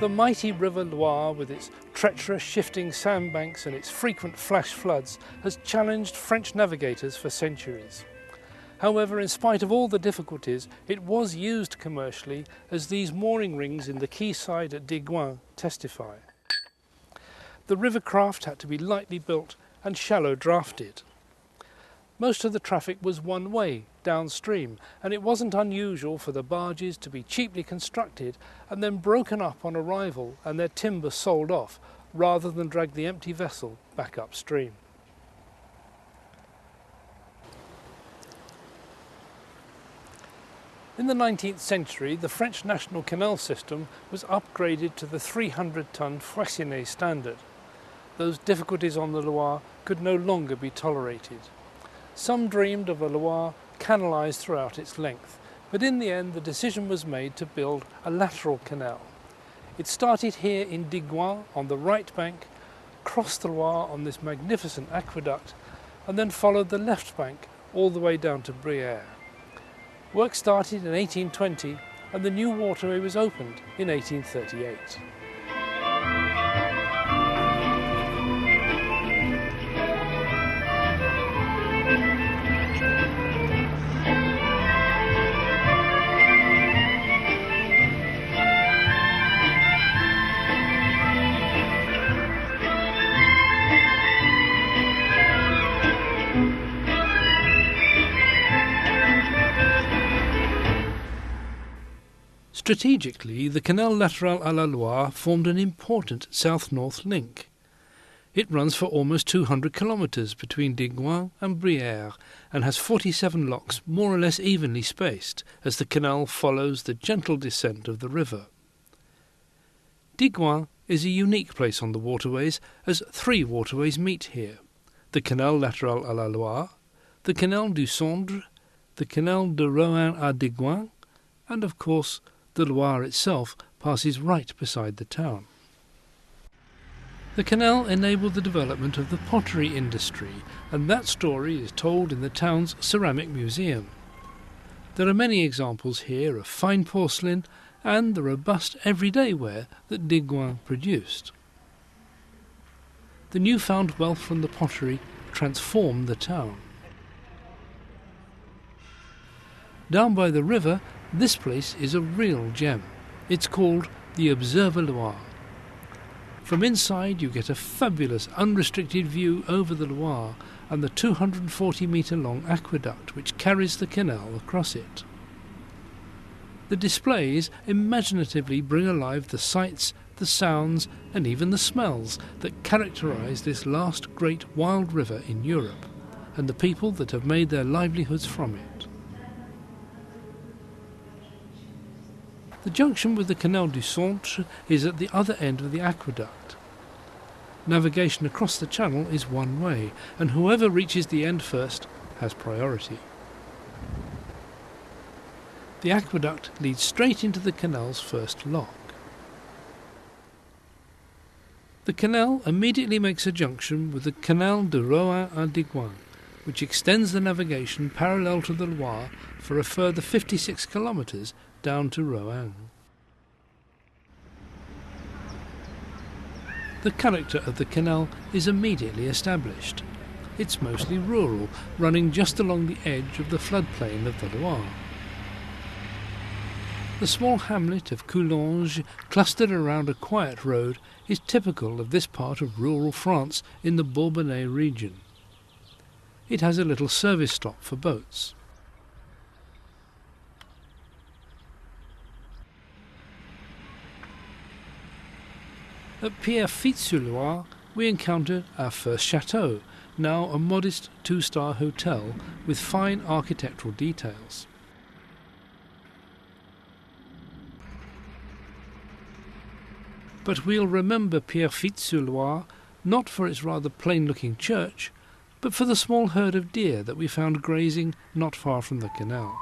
The mighty river Loire, with its treacherous shifting sandbanks and its frequent flash floods, has challenged French navigators for centuries. However, in spite of all the difficulties, it was used commercially, as these mooring rings in the quayside at Digoin testify. The river craft had to be lightly built and shallow drafted. Most of the traffic was one way, downstream, and it wasn't unusual for the barges to be cheaply constructed and then broken up on arrival and their timber sold off, rather than drag the empty vessel back upstream. In the 19th century, the French national canal system was upgraded to the 300-ton Freycinet standard. Those difficulties on the Loire could no longer be tolerated. Some dreamed of a Loire canalised throughout its length, but in the end the decision was made to build a lateral canal. It started here in Digoin on the right bank, crossed the Loire on this magnificent aqueduct, and then followed the left bank all the way down to Brière. Work started in 1820 and the new waterway was opened in 1838. Strategically, the Canal Latéral à la Loire formed an important south-north link. It runs for almost 200 kilometres between Digoin and Brière and has 47 locks more or less evenly spaced as the canal follows the gentle descent of the river. Digoin is a unique place on the waterways, as 3 waterways meet here: the Canal Latéral à la Loire, the Canal du Sondre, the Canal de Rohan à Digoin, and of course the Loire itself passes right beside the town. The canal enabled the development of the pottery industry, and that story is told in the town's ceramic museum. There are many examples here of fine porcelain and the robust everyday ware that Digoin produced. The newfound wealth from the pottery transformed the town. Down by the river, this place is a real gem. It's called the Observer Loire. From inside you get a fabulous unrestricted view over the Loire and the 240-metre-long aqueduct which carries the canal across it. The displays imaginatively bring alive the sights, the sounds and even the smells that characterise this last great wild river in Europe, and the people that have made their livelihoods from it. The junction with the Canal du Sondre is at the other end of the aqueduct. Navigation across the channel is one way, and whoever reaches the end first has priority. The aqueduct leads straight into the canal's first lock. The canal immediately makes a junction with the Canal de Rohan à Digoin, which extends the navigation parallel to the Loire for a further 56 kilometres down to Rohan. The character of the canal is immediately established. It's mostly rural, running just along the edge of the floodplain of the Loire. The small hamlet of Coulanges, clustered around a quiet road, is typical of this part of rural France in the Bourbonnais region. It has a little service stop for boats. At Pierrefitte-sur-Loire we encounter our first chateau, now a modest 2-star hotel with fine architectural details. But we'll remember Pierrefitte-sur-Loire not for its rather plain-looking church, but for the small herd of deer that we found grazing not far from the canal.